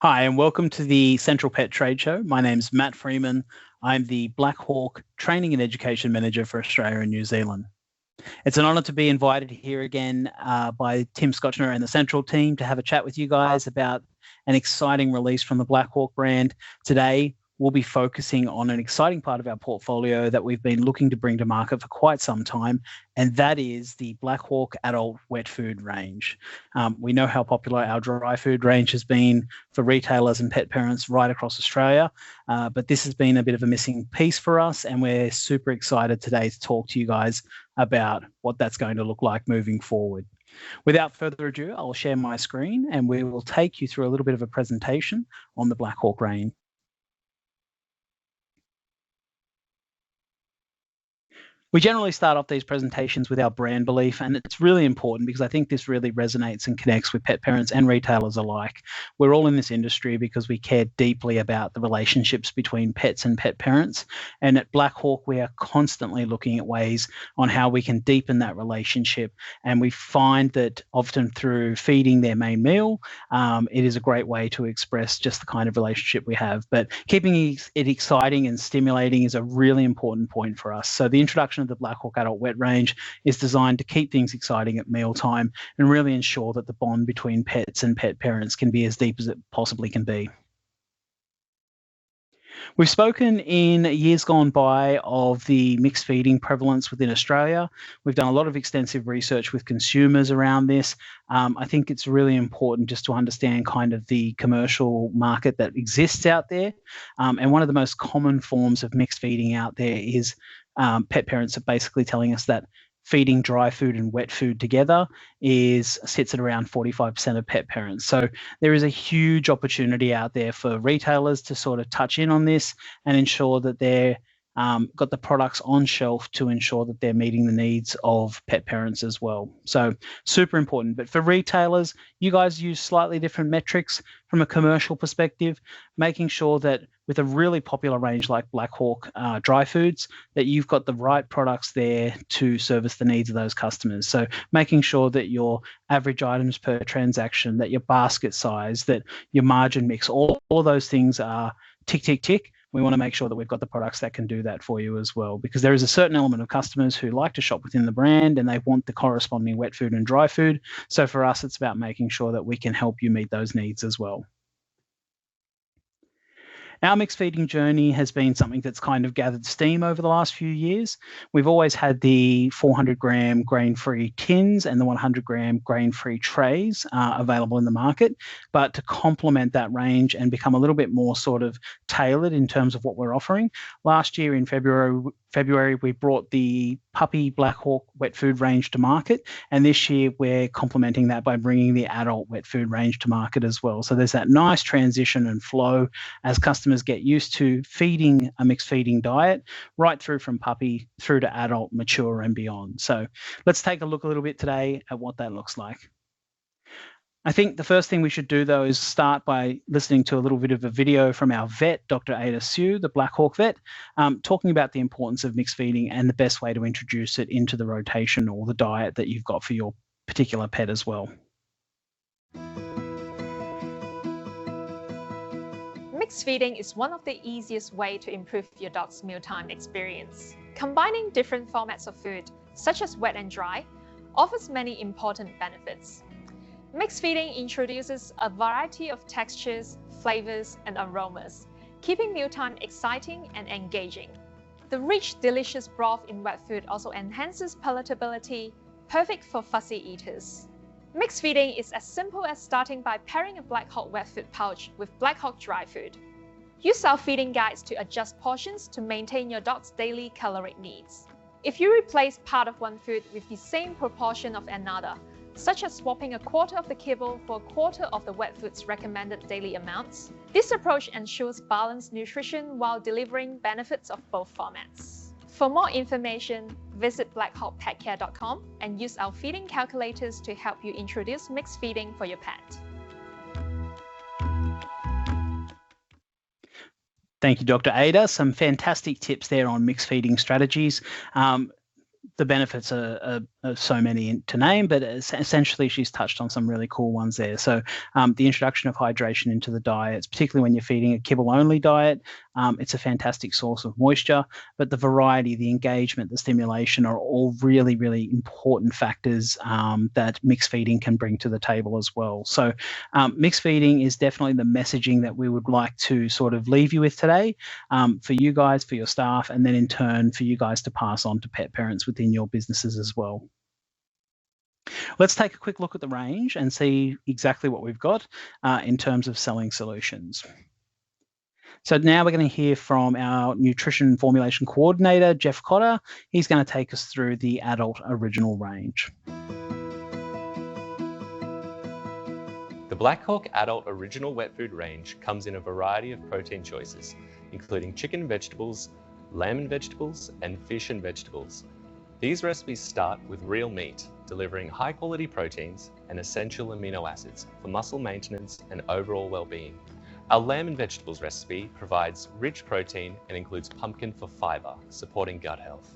Hi, and welcome to the Central Pet Trade Show. My name's Matt Freeman. I'm the Black Hawk Training and Education Manager for Australia and New Zealand. It's an honour to be invited here again by Tim Scotchner and the Central team to have a chat with you guys about an exciting release from the Black Hawk brand. Today, we'll be focusing on an exciting part of our portfolio that we've been looking to bring to market for quite some time, and that is the Black Hawk Adult Wet Food range. We know how popular our dry food range has been for retailers and pet parents right across Australia, but this has been a bit of a missing piece for us, and we're super excited today to talk to you guys about what that's going to look like moving forward. Without further ado, I'll share my screen and we will take you through a little bit of a presentation on the Black Hawk range. We generally start off these presentations with our brand belief, and it's really important because I think this really resonates and connects with pet parents and retailers alike. We're all in this industry because we care deeply about the relationships between pets and pet parents, and at Black Hawk, we are constantly looking at ways on how we can deepen that relationship, and we find that often through feeding their main meal, it is a great way to express just the kind of relationship we have. But keeping it exciting and stimulating is a really important point for us. So the introduction of the Black Hawk Adult Wet range is designed to keep things exciting at mealtime and really ensure that the bond between pets and pet parents can be as deep as it possibly can be. We've spoken in years gone by of the mixed feeding prevalence within Australia. We've done a lot of extensive research with consumers around this. I think it's really important just to understand kind of the commercial market that exists out there. And one of the most common forms of mixed feeding out there is pet parents are basically telling us that feeding dry food and wet food together sits at around 45% of pet parents. So there is a huge opportunity out there for retailers to sort of touch in on this and ensure that they're got the products on shelf to ensure that they're meeting the needs of pet parents as well. So super important. But for retailers, you guys use slightly different metrics from a commercial perspective, making sure that with a really popular range like Black Hawk dry foods, that you've got the right products there to service the needs of those customers. So making sure that your average items per transaction, that your basket size, that your margin mix, all those things are tick, tick, tick. We want to make sure that we've got the products that can do that for you as well, because there is a certain element of customers who like to shop within the brand and they want the corresponding wet food and dry food. So for us, it's about making sure that we can help you meet those needs as well. Our mixed feeding journey has been something that's kind of gathered steam over the last few years. We've always had the 400 gram grain-free tins and the 100 gram grain-free trays available in the market. But to complement that range and become a little bit more sort of tailored in terms of what we're offering, last year in February, we brought the puppy Black Hawk wet food range to market. And this year, we're complementing that by bringing the adult wet food range to market as well. So there's that nice transition and flow as customers get used to feeding a mixed feeding diet, right through from puppy through to adult, mature, and beyond. So let's take a look a little bit today at what that looks like. I think the first thing we should do, though, is start by listening to a little bit of a video from our vet, Dr. Ada Sue, the Black Hawk vet, talking about the importance of mixed feeding and the best way to introduce it into the rotation or the diet that you've got for your particular pet as well. Mixed feeding is one of the easiest ways to improve your dog's mealtime experience. Combining different formats of food, such as wet and dry, offers many important benefits. Mixed feeding introduces a variety of textures, flavors, and aromas, keeping mealtime exciting and engaging. The rich, delicious broth in wet food also enhances palatability, perfect for fussy eaters. Mixed feeding is as simple as starting by pairing a Black Hawk wet food pouch with Black Hawk dry food. Use our feeding guides to adjust portions to maintain your dog's daily caloric needs. If you replace part of one food with the same proportion of another, such as swapping a quarter of the kibble for a quarter of the wet food's recommended daily amounts, this approach ensures balanced nutrition while delivering benefits of both formats. For more information, visit blackhawkpetcare.com and use our feeding calculators to help you introduce mixed feeding for your pet. Thank you, Dr. Ada. Some fantastic tips there on mixed feeding strategies. the benefits are so many to name, but essentially she's touched on some really cool ones there. So the introduction of hydration into the diets, particularly when you're feeding a kibble-only diet, it's a fantastic source of moisture, but the variety, the engagement, the stimulation are all really, really important factors that mixed feeding can bring to the table as well. So mixed feeding is definitely the messaging that we would like to sort of leave you with today for you guys, for your staff, and then in turn for you guys to pass on to pet parents within your businesses as well. Let's take a quick look at the range and see exactly what we've got in terms of selling solutions. So now we're going to hear from our nutrition formulation coordinator, Jeff Cotter. He's going to take us through the adult original range. The Black Hawk Adult Original Wet Food range comes in a variety of protein choices, including chicken and vegetables, lamb and vegetables, and fish and vegetables. These recipes start with real meat, delivering high-quality proteins and essential amino acids for muscle maintenance and overall well-being. Our lamb and vegetables recipe provides rich protein and includes pumpkin for fiber, supporting gut health.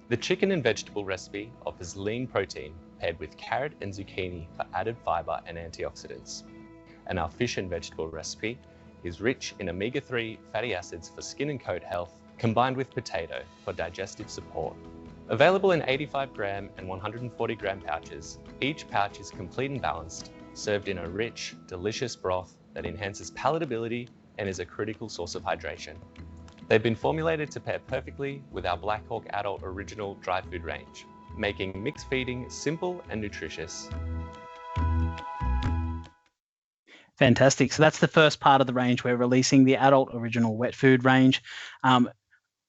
The chicken and vegetable recipe offers lean protein paired with carrot and zucchini for added fiber and antioxidants. And our fish and vegetable recipe is rich in omega-3 fatty acids for skin and coat health, combined with potato for digestive support. Available in 85 gram and 140 gram pouches, each pouch is complete and balanced, served in a rich, delicious broth that enhances palatability and is a critical source of hydration. They've been formulated to pair perfectly with our Black Hawk Adult Original dry food range, making mixed feeding simple and nutritious. Fantastic. So that's the first part of the range. We're releasing the Adult Original Wet Food range.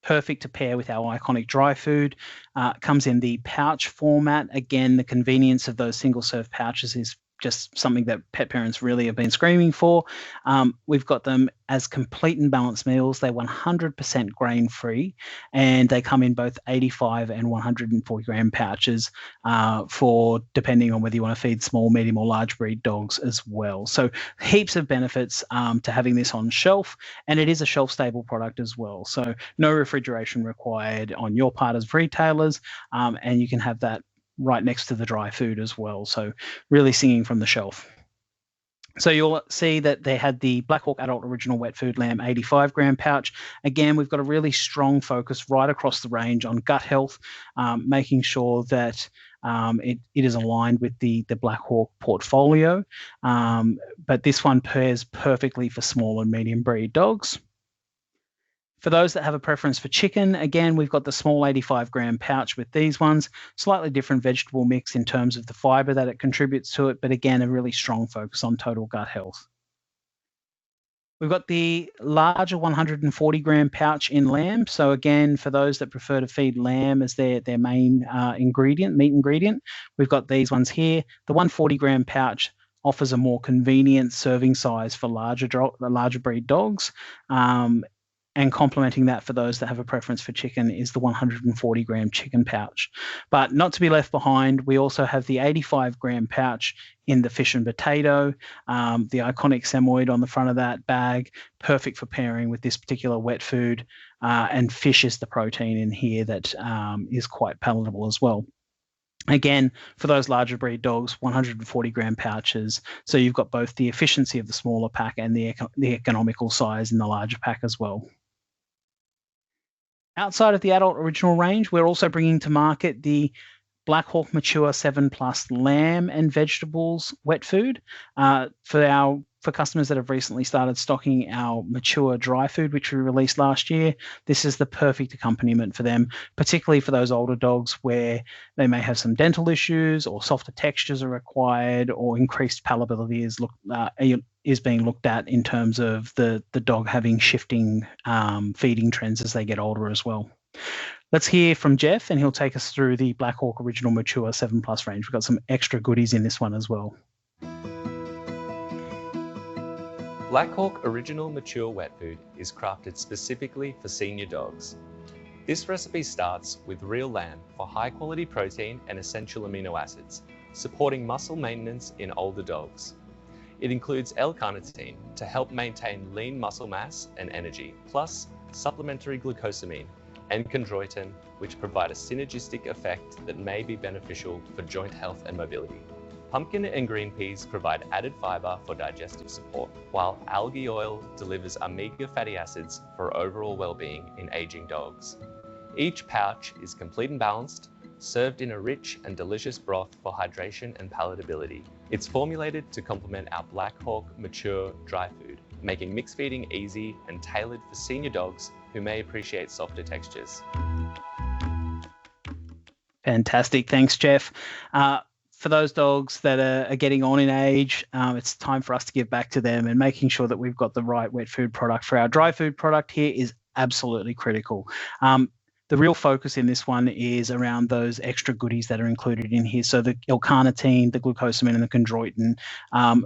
Perfect to pair with our iconic dry food. Comes in the pouch format. Again, the convenience of those single-serve pouches is just something that pet parents really have been screaming for. We've got them as complete and balanced meals. They're 100% grain-free, and they come in both 85 and 140 gram pouches for depending on whether you want to feed small, medium, or large breed dogs as well. So heaps of benefits to having this on shelf, and it is a shelf-stable product as well. So no refrigeration required on your part as retailers, and you can have that right next to the dry food as well. So really singing from the shelf. So you'll see that they had the Black Hawk Adult Original Wet Food Lamb 85 gram pouch. Again, we've got a really strong focus right across the range on gut health, making sure that it is aligned with the Black Hawk portfolio. But this one pairs perfectly for small and medium breed dogs. For those that have a preference for chicken, again, we've got the small 85 gram pouch with these ones. Slightly different vegetable mix in terms of the fiber that it contributes to it, but again, a really strong focus on total gut health. We've got the larger 140 gram pouch in lamb. So again, for those that prefer to feed lamb as their main meat ingredient, we've got these ones here. The 140 gram pouch offers a more convenient serving size for larger breed dogs. And complementing that for those that have a preference for chicken is the 140 gram chicken pouch. But not to be left behind, we also have the 85 gram pouch in the fish and potato, the iconic semoid on the front of that bag, perfect for pairing with this particular wet food. And fish is the protein in here that is quite palatable as well. Again, for those larger breed dogs, 140 gram pouches. So you've got both the efficiency of the smaller pack and the economical size in the larger pack as well. Outside of the adult original range, we're also bringing to market the Black Hawk Mature 7+ lamb and vegetables wet food for customers that have recently started stocking our mature dry food, which we released last year. This is the perfect accompaniment for them, particularly for those older dogs where they may have some dental issues or softer textures are required or increased palatability is being looked at in terms of the dog having shifting feeding trends as they get older as well. Let's hear from Jeff, and he'll take us through the Black Hawk Original Mature 7+ range. We've got some extra goodies in this one as well. Black Hawk Original Mature Wet Food is crafted specifically for senior dogs. This recipe starts with real lamb for high-quality protein and essential amino acids, supporting muscle maintenance in older dogs. It includes L-carnitine to help maintain lean muscle mass and energy, plus supplementary glucosamine, and chondroitin, which provide a synergistic effect that may be beneficial for joint health and mobility. Pumpkin and green peas provide added fiber for digestive support, while algae oil delivers omega fatty acids for overall well-being in aging dogs. Each pouch is complete and balanced, served in a rich and delicious broth for hydration and palatability. It's formulated to complement our Black Hawk mature dry food, making mixed feeding easy and tailored for senior dogs who may appreciate softer textures. Fantastic. Thanks, Jeff. For those dogs that are getting on in age, it's time for us to give back to them, and making sure that we've got the right wet food product for our dry food product here is absolutely critical. The real focus in this one is around those extra goodies that are included in here. So the L-carnitine, the glucosamine, and the chondroitin,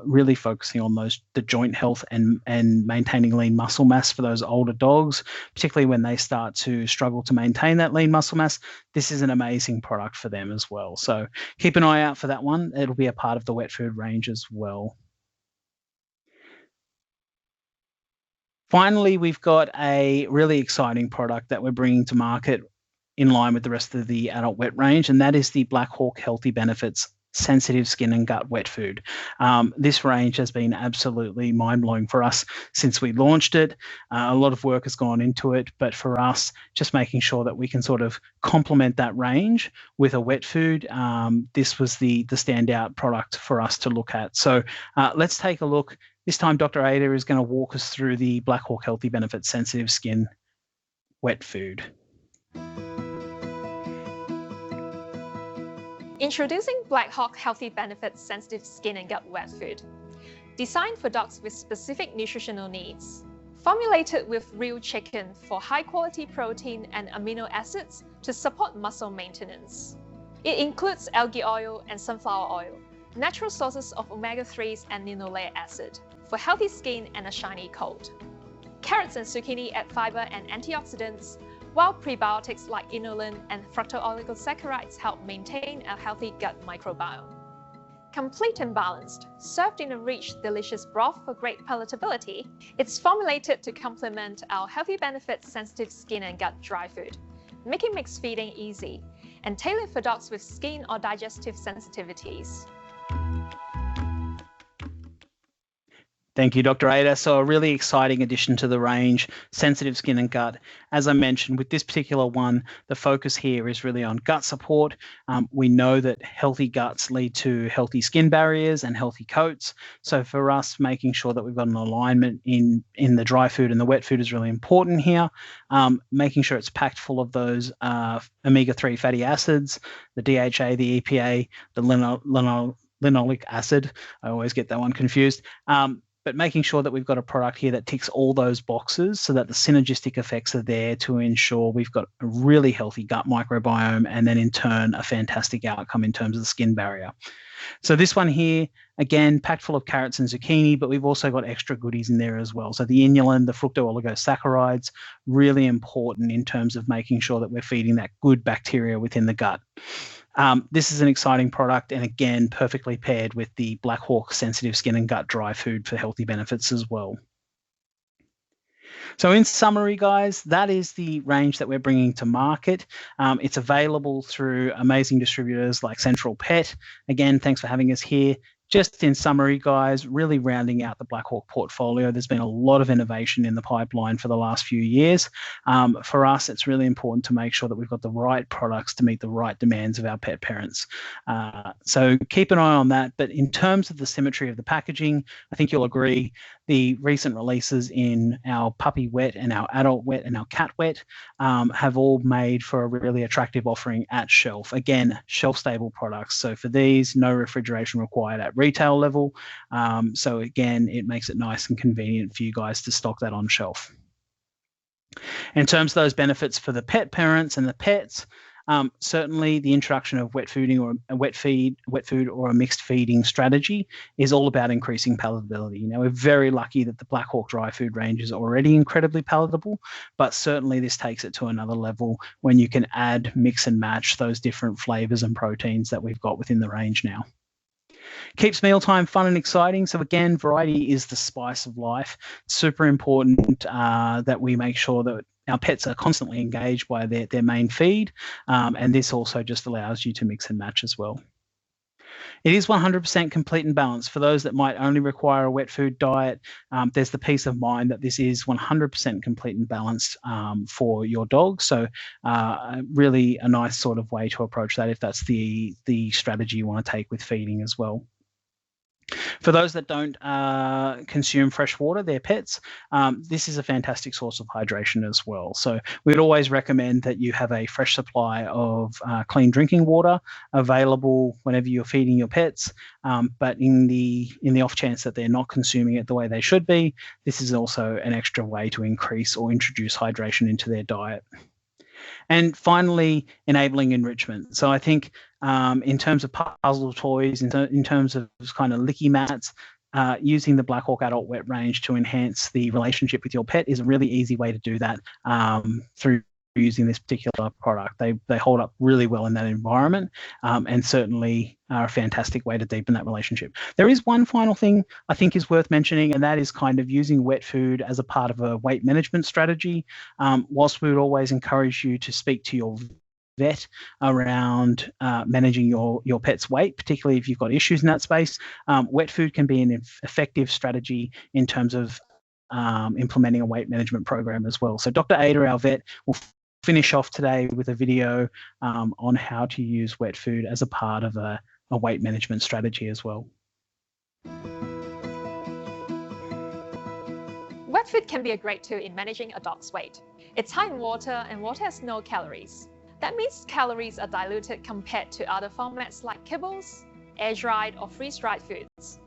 really focusing on the joint health and maintaining lean muscle mass for those older dogs, particularly when they start to struggle to maintain that lean muscle mass. This is an amazing product for them as well. So keep an eye out for that one. It'll be a part of the wet food range as well. Finally, we've got a really exciting product that we're bringing to market in line with the rest of the adult wet range, and that is the Black Hawk Healthy Benefits Sensitive Skin and Gut Wet Food. This range has been absolutely mind-blowing for us since we launched it. A lot of work has gone into it, but for us, just making sure that we can sort of complement that range with a wet food, this was the standout product for us to look at. So let's take a look. This time, Dr. Ada is going to walk us through the Black Hawk Healthy Benefits Sensitive Skin Wet Food. Introducing Black Hawk Healthy Benefits Sensitive Skin and Gut Wet Food. Designed for dogs with specific nutritional needs. Formulated with real chicken for high-quality protein and amino acids to support muscle maintenance. It includes algae oil and sunflower oil, natural sources of omega-3s and linoleic acid, for healthy skin and a shiny coat. Carrots and zucchini add fiber and antioxidants, while prebiotics like inulin and fructooligosaccharides help maintain a healthy gut microbiome. Complete and balanced, served in a rich, delicious broth for great palatability, it's formulated to complement our Healthy Benefits Sensitive Skin and Gut dry food, making mixed feeding easy, and tailored for dogs with skin or digestive sensitivities. Thank you, Dr. Ada. So a really exciting addition to the range, sensitive skin and gut. As I mentioned, with this particular one, the focus here is really on gut support. We know that healthy guts lead to healthy skin barriers and healthy coats. So for us, making sure that we've got an alignment in the dry food and the wet food is really important here. Making sure it's packed full of those omega-3 fatty acids, the DHA, the EPA, the linoleic acid. I always get that one confused. But making sure that we've got a product here that ticks all those boxes so that the synergistic effects are there to ensure we've got a really healthy gut microbiome, and then in turn a fantastic outcome in terms of the skin barrier. So this one here, again, packed full of carrots and zucchini, but we've also got extra goodies in there as well. So the inulin, the fructooligosaccharides, really important in terms of making sure that we're feeding that good bacteria within the gut. This is an exciting product, and again, perfectly paired with the Black Hawk Sensitive Skin and Gut dry food for healthy benefits as well. So in summary, guys, that is the range that we're bringing to market. It's available through amazing distributors like Central Pet. Again, thanks for having us here. Just in summary, guys, really rounding out the Black Hawk portfolio. There's been a lot of innovation in the pipeline for the last few years. For us, it's really important to make sure that we've got the right products to meet the right demands of our pet parents. So keep an eye on that. But in terms of the symmetry of the packaging, I think you'll agree the recent releases in our puppy wet and our adult wet and our cat wet have all made for a really attractive offering at shelf. Again, shelf-stable products. So for these, no refrigeration required at retail level. So again, it makes it nice and convenient for you guys to stock that on shelf. In terms of those benefits for the pet parents and the pets, certainly the introduction of wet food or a mixed feeding strategy is all about increasing palatability. You know, we're very lucky that the Black Hawk dry food range is already incredibly palatable, but certainly this takes it to another level when you can add, mix and match those different flavors and proteins that we've got within the range now. Keeps mealtime fun and exciting. So again, variety is the spice of life. It's super important that we make sure that our pets are constantly engaged by their main feed, and this also just allows you to mix and match as well. It is 100% complete and balanced. For those that might only require a wet food diet, there's the peace of mind that this is 100% complete and balanced for your dog. So really a nice sort of way to approach that if that's the strategy you want to take with feeding as well. For those that don't consume fresh water, their pets, this is a fantastic source of hydration as well. So we'd always recommend that you have a fresh supply of clean drinking water available whenever you're feeding your pets. But in the off chance that they're not consuming it the way they should be, this is also an extra way to increase or introduce hydration into their diet. And finally, enabling enrichment. So I think in terms of puzzle toys, in terms of kind of licky mats, using the Black Hawk Adult Wet range to enhance the relationship with your pet is a really easy way to do that through using this particular product. They hold up really well in that environment, and certainly are a fantastic way to deepen that relationship. There is one final thing I think is worth mentioning, and that is kind of using wet food as a part of a weight management strategy. Whilst we would always encourage you to speak to your vet around managing your pet's weight, particularly if you've got issues in that space, wet food can be an effective strategy in terms of implementing a weight management program as well. So Dr. Ada, our vet, will finish off today with a video on how to use wet food as a part of a weight management strategy as well. Wet food can be a great tool in managing a dog's weight. It's high in water, and water has no calories. That means calories are diluted compared to other formats like kibbles, air-dried or freeze-dried foods.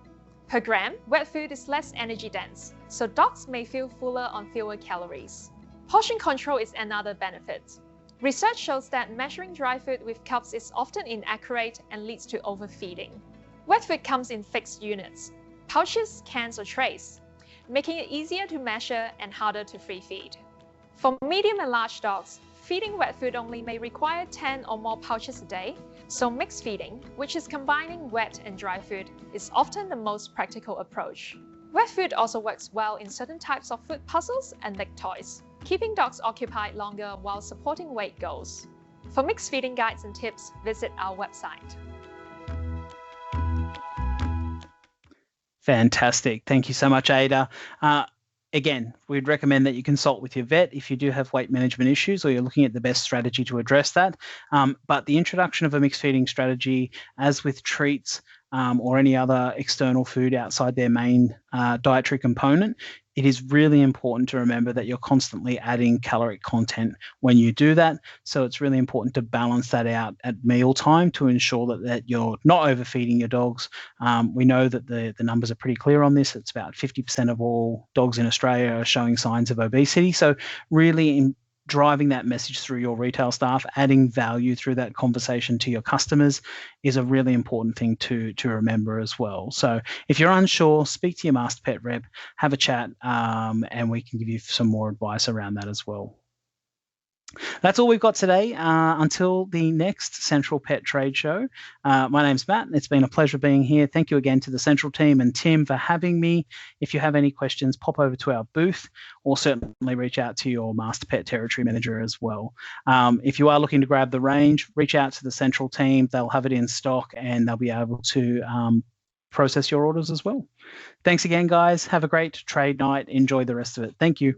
Per gram, wet food is less energy dense, so dogs may feel fuller on fewer calories. Portion control is another benefit. Research shows that measuring dry food with cups is often inaccurate and leads to overfeeding. Wet food comes in fixed units, pouches, cans or trays, making it easier to measure and harder to free feed. For medium and large dogs, feeding wet food only may require 10 or more pouches a day, so mixed feeding, which is combining wet and dry food, is often the most practical approach. Wet food also works well in certain types of food puzzles and lick toys, keeping dogs occupied longer while supporting weight goals. For mixed feeding guides and tips, visit our website. Fantastic. Thank you so much, Ada. Again, we'd recommend that you consult with your vet if you do have weight management issues or you're looking at the best strategy to address that. But the introduction of a mixed feeding strategy, as with treats or any other external food outside their main dietary component, it is really important to remember that you're constantly adding caloric content when you do that. So it's really important to balance that out at mealtime to ensure that you're not overfeeding your dogs. We know that the numbers are pretty clear on this. It's about 50% of all dogs in Australia are showing signs of obesity. So really driving that message through your retail staff, adding value through that conversation to your customers is a really important thing to remember as well. So if you're unsure, speak to your master pet rep, have a chat, and we can give you some more advice around that as well. That's all we've got today. Until the next Central Pet Trade Show, my name's Matt. It's been a pleasure being here. Thank you again to the Central team and Tim for having me. If you have any questions, pop over to our booth or certainly reach out to your Master Pet Territory Manager as well. If you are looking to grab the range, reach out to the Central team. They'll have it in stock and they'll be able to process your orders as well. Thanks again, guys. Have a great trade night. Enjoy the rest of it. Thank you.